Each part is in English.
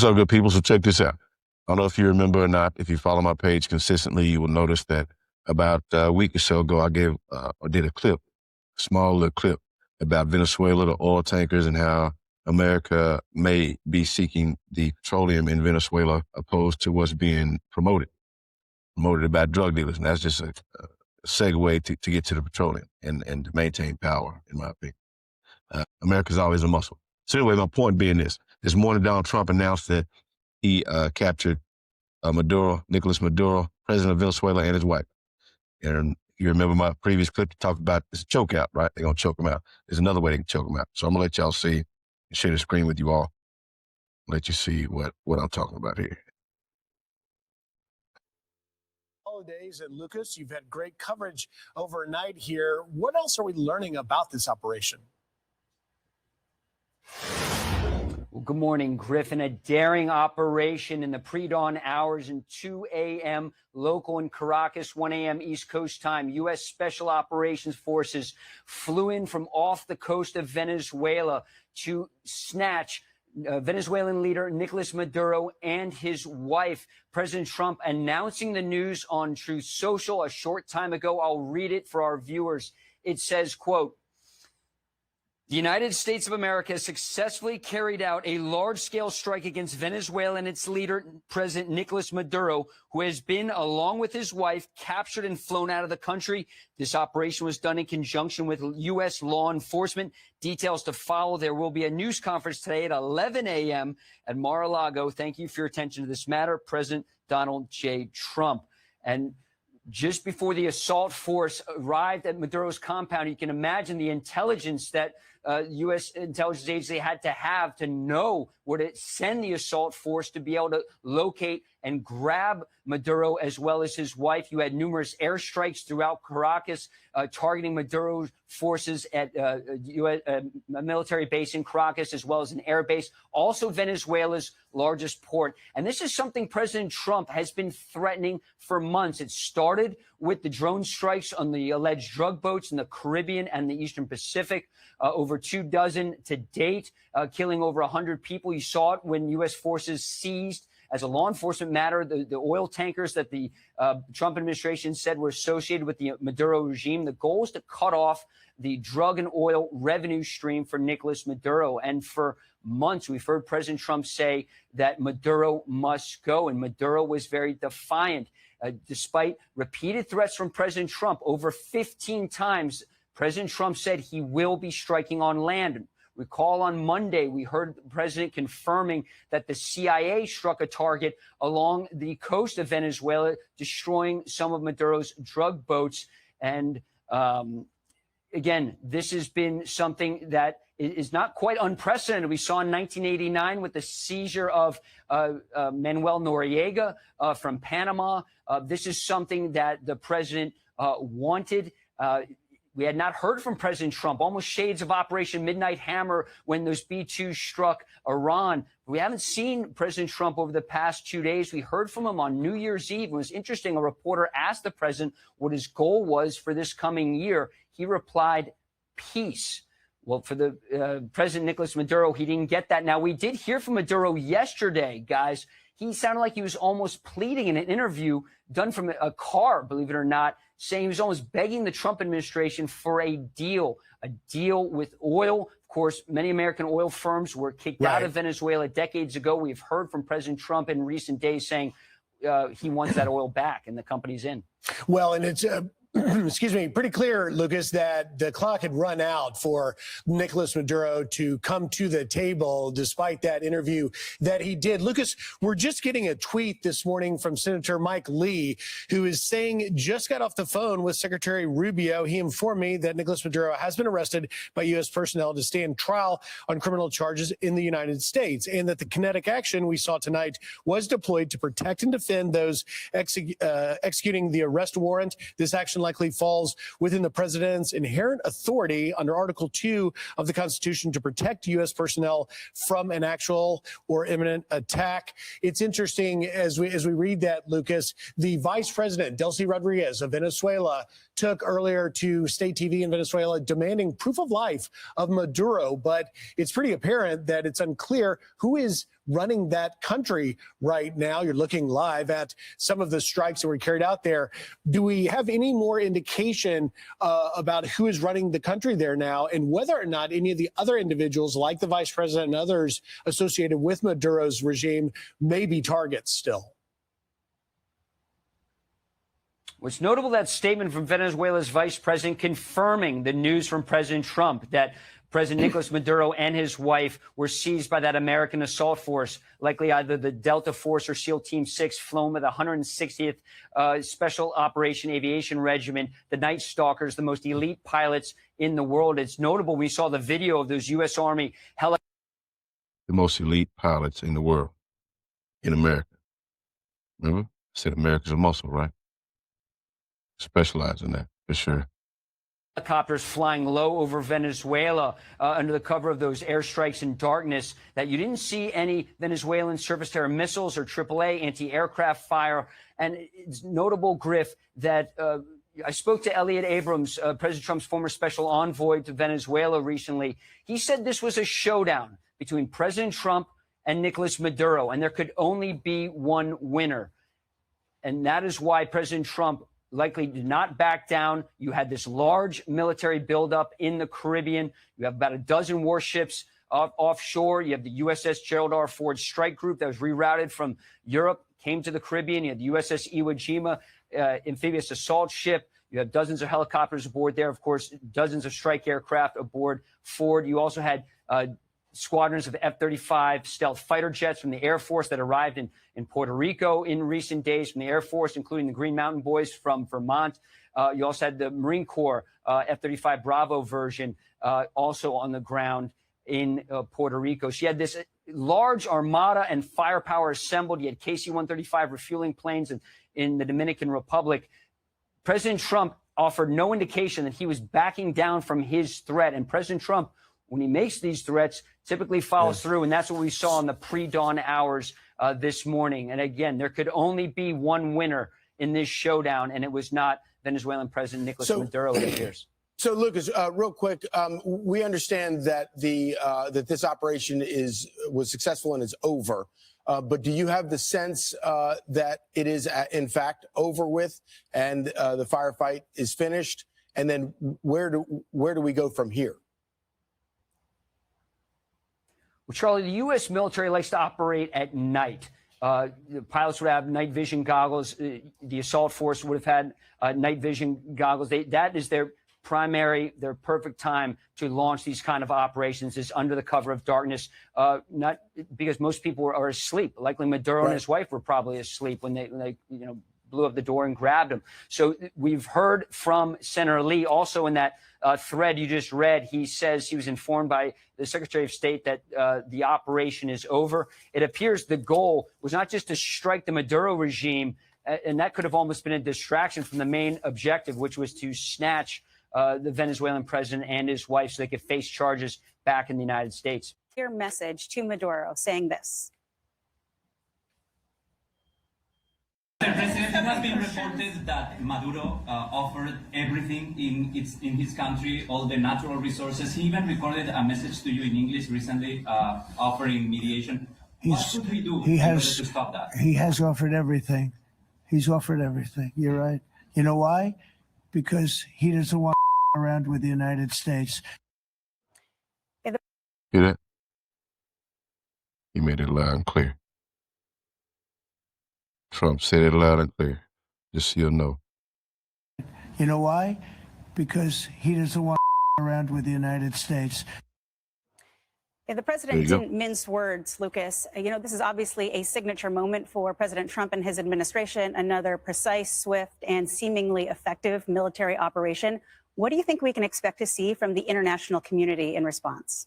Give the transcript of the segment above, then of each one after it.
What's up, good people? So check this out. I don't know if you remember or not. If you follow my page consistently, you will notice that about a week or so ago, I did a clip, small little clip about Venezuela, the oil tankers, and how America may be seeking the petroleum in Venezuela opposed to what's being promoted about drug dealers. And that's just a segue to get to the petroleum and to maintain power, in my opinion. America's always a muscle. So anyway, my point being this morning, Donald Trump announced that he captured Maduro, Nicolas Maduro, president of Venezuela, and his wife. And you remember my previous clip talked about this choke out, right? They're going to choke him out. There's another way they can choke him out. So I'm going to let y'all see and share the screen with you all. Let you see what I'm talking about here. Holidays, and Lucas, you've had great coverage overnight here. What else are we learning about this operation? Well, good morning, Griffin. A daring operation in the pre-dawn hours and 2 a.m. local in Caracas, 1 a.m. East Coast time. U.S. Special Operations Forces flew in from off the coast of Venezuela to snatch Venezuelan leader Nicolas Maduro and his wife. President Trump announcing the news on Truth Social a short time ago. I'll read it for our viewers. It says, quote, "The United States of America has successfully carried out a large-scale strike against Venezuela and its leader, President Nicolas Maduro, who has been, along with his wife, captured and flown out of the country. This operation was done in conjunction with U.S. law enforcement. Details to follow. There will be a news conference today at 11 a.m. at Mar-a-Lago. Thank you for your attention to this matter, President Donald J. Trump." And just before the assault force arrived at Maduro's compound, you can imagine the intelligence that U.S. intelligence agency had to have to know where to send the assault force to be able to locate and grab Maduro as well as his wife. You had numerous airstrikes throughout Caracas targeting Maduro's forces at a military base in Caracas as well as an air base, also Venezuela's largest port. And this is something President Trump has been threatening for months. It started with the drone strikes on the alleged drug boats in the Caribbean and the Eastern Pacific, over 24 to date, killing over 100 people. You saw it when U.S. forces seized, as a law enforcement matter, the oil tankers that the Trump administration said were associated with the Maduro regime. The goal is to cut off the drug and oil revenue stream for Nicolas Maduro. And for months, we've heard President Trump say that Maduro must go. And Maduro was very defiant. Despite repeated threats from President Trump, over 15 times, President Trump said he will be striking on land. Recall on Monday, we heard the president confirming that the CIA struck a target along the coast of Venezuela, destroying some of Maduro's drug boats. And again, this has been something that is not quite unprecedented. We saw in 1989 with the seizure of Manuel Noriega from Panama. This is something that the president wanted. We had not heard from President Trump, almost shades of Operation Midnight Hammer when those B-2s struck Iran. We haven't seen President Trump over the past 2 days. We heard from him on New Year's Eve. It was interesting. A reporter asked the president what his goal was for this coming year. He replied, peace. Well, for the President Nicolas Maduro, he didn't get that. Now, we did hear from Maduro yesterday, guys. He sounded like he was almost pleading in an interview done from a car, believe it or not, saying he was almost begging the Trump administration for a deal with oil. Of course, many American oil firms were kicked out of Venezuela decades ago. We've heard from President Trump in recent days saying he wants that oil back and the company's in. Well, and it's excuse me, pretty clear, Lucas, that the clock had run out for Nicolas Maduro to come to the table despite that interview that he did. Lucas, we're just getting a tweet this morning from Senator Mike Lee, who is saying just got off the phone with Secretary Rubio. He informed me that Nicolas Maduro has been arrested by U.S. personnel to stand trial on criminal charges in the United States, and that the kinetic action we saw tonight was deployed to protect and defend those executing the arrest warrant. This action likely falls within the president's inherent authority under Article 2 of the Constitution to protect U.S. personnel from an actual or imminent attack. It's interesting as we read that, Lucas, the vice president, Delcy Rodriguez of Venezuela, took earlier to state TV in Venezuela demanding proof of life of Maduro, but it's pretty apparent that it's unclear who is running that country right now. You're looking live at some of the strikes that were carried out there. Do we have any more indication about who is running the country there now, and whether or not any of the other individuals like the vice president and others associated with Maduro's regime may be targets still? What's notable, that statement from Venezuela's vice president confirming the news from President Trump that President Nicolas Maduro and his wife were seized by that American assault force, likely either the Delta Force or SEAL Team 6, flown by the 160th Special Operation Aviation Regiment, the Night Stalkers, the most elite pilots in the world. It's notable, we saw the video of those U.S. Army helicopters. The most elite pilots in the world, in America. Remember? I said America's a muscle, right? Specialize in that, for sure. Helicopters flying low over Venezuela under the cover of those airstrikes in darkness, that you didn't see any Venezuelan surface terror missiles or AAA anti-aircraft fire. And it's notable, Griff, that I spoke to Elliot Abrams, President Trump's former special envoy to Venezuela recently. He said this was a showdown between President Trump and Nicolas Maduro, and there could only be one winner. And that is why President Trump likely did not back down. You had this large military buildup in the Caribbean. You have about a dozen warships offshore. You have the USS Gerald R. Ford strike group that was rerouted from Europe, came to the Caribbean. You had the USS Iwo Jima amphibious assault ship. You have dozens of helicopters aboard there. Of course, dozens of strike aircraft aboard Ford. You also had squadrons of F-35 stealth fighter jets from the Air Force that arrived in Puerto Rico in recent days from the Air Force, including the Green Mountain Boys from Vermont. You also had the Marine Corps F-35 Bravo version also on the ground in Puerto Rico. So you had this large armada and firepower assembled. You had KC-135 refueling planes in the Dominican Republic. President Trump offered no indication that he was backing down from his threat. And President Trump, when he makes these threats, typically follows through. And that's what we saw in the pre-dawn hours this morning. And again, there could only be one winner in this showdown, and it was not Venezuelan President Nicolas Maduro, it appears. So, Lucas, real quick, we understand that that this operation was successful and is over. But do you have the sense that it is, in fact, over with and the firefight is finished? And then where do we go from here? Well, Charlie, the U.S. military likes to operate at night. The pilots would have night vision goggles. The assault force would have had night vision goggles. That is their perfect time to launch these kind of operations, is under the cover of darkness, not because most people are asleep. Likely Maduro and his wife were probably asleep when they blew up the door and grabbed him. So we've heard from Senator Lee also in that thread you just read. He says he was informed by the Secretary of State that the operation is over. It appears the goal was not just to strike the Maduro regime, and that could have almost been a distraction from the main objective, which was to snatch the Venezuelan president and his wife so they could face charges back in the United States. Your message to Maduro saying this. Mr. President, it has been reported that Maduro offered everything in his country, all the natural resources. He even recorded a message to you in English recently, offering mediation. What should we do in order to stop that? He has offered everything. He's offered everything. You're right. You know why? Because he doesn't want around with the United States. Hear that? He made it loud and clear. Trump said it loud and clear, just so you'll know. You know why? Because he doesn't want around with the United States. Yeah, the president didn't mince words, Lucas. This is obviously a signature moment for President Trump and his administration, another precise, swift, and seemingly effective military operation. What do you think we can expect to see from the international community in response?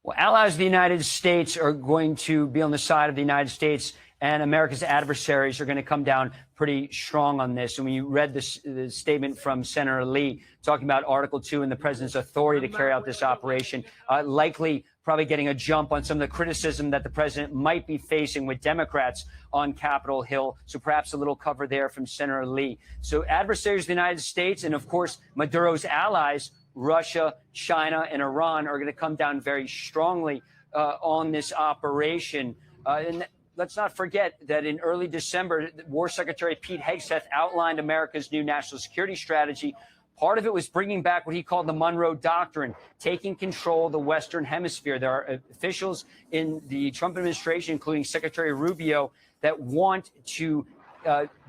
Well, allies of the United States are going to be on the side of the United States, and America's adversaries are going to come down pretty strong on this. And when you read the statement from Senator Lee talking about Article 2 and the president's authority to carry out this operation, likely probably getting a jump on some of the criticism that the president might be facing with Democrats on Capitol Hill. So perhaps a little cover there from Senator Lee. So adversaries of the United States and, of course, Maduro's allies, Russia, China, and Iran, are going to come down very strongly on this operation. And let's not forget that in early December, War Secretary Pete Hegseth outlined America's new national security strategy. Part of it was bringing back what he called the Monroe Doctrine, taking control of the Western Hemisphere. There are officials in the Trump administration, including Secretary Rubio, that want to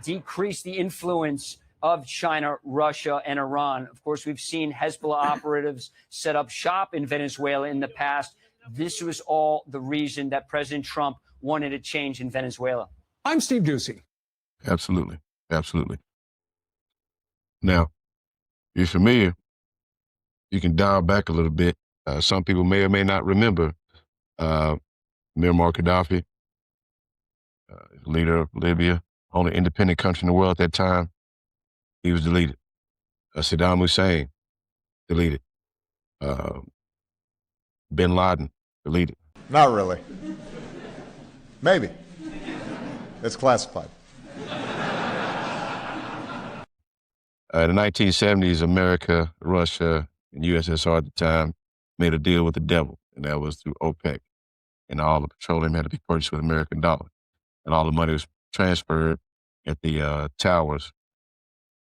decrease the influence of China, Russia, and Iran. Of course, we've seen Hezbollah operatives set up shop in Venezuela in the past. This was all the reason that President Trump wanted a change in Venezuela. I'm Steve Doocy. Absolutely. Absolutely. Now, if you're familiar, you can dial back a little bit. Some people may or may not remember Muammar Gaddafi, leader of Libya, only independent country in the world at that time. He was deleted. Saddam Hussein, deleted. Bin Laden, deleted. Not really. Maybe. It's classified. In the 1970s, America, Russia, and USSR at the time made a deal with the devil, and that was through OPEC. And all the petroleum had to be purchased with American dollar. And all the money was transferred at the towers,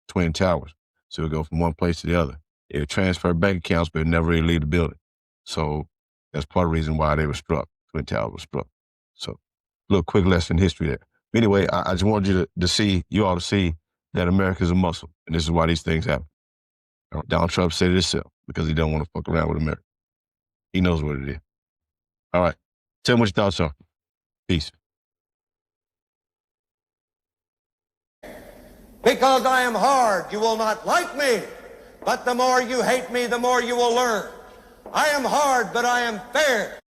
Twin Towers. So it would go from one place to the other. It would transfer bank accounts, but it never really leave the building. So that's part of the reason why they were struck. Twin Towers were struck. So a little quick lesson in history there. Anyway, I just wanted you to see, you all to see that America is a muscle, and this is why these things happen. Donald Trump said it himself because he don't want to fuck around with America. He knows what it is. All right. Tell me what your thoughts are. Peace. Because I am hard, you will not like me. But the more you hate me, the more you will learn. I am hard, but I am fair.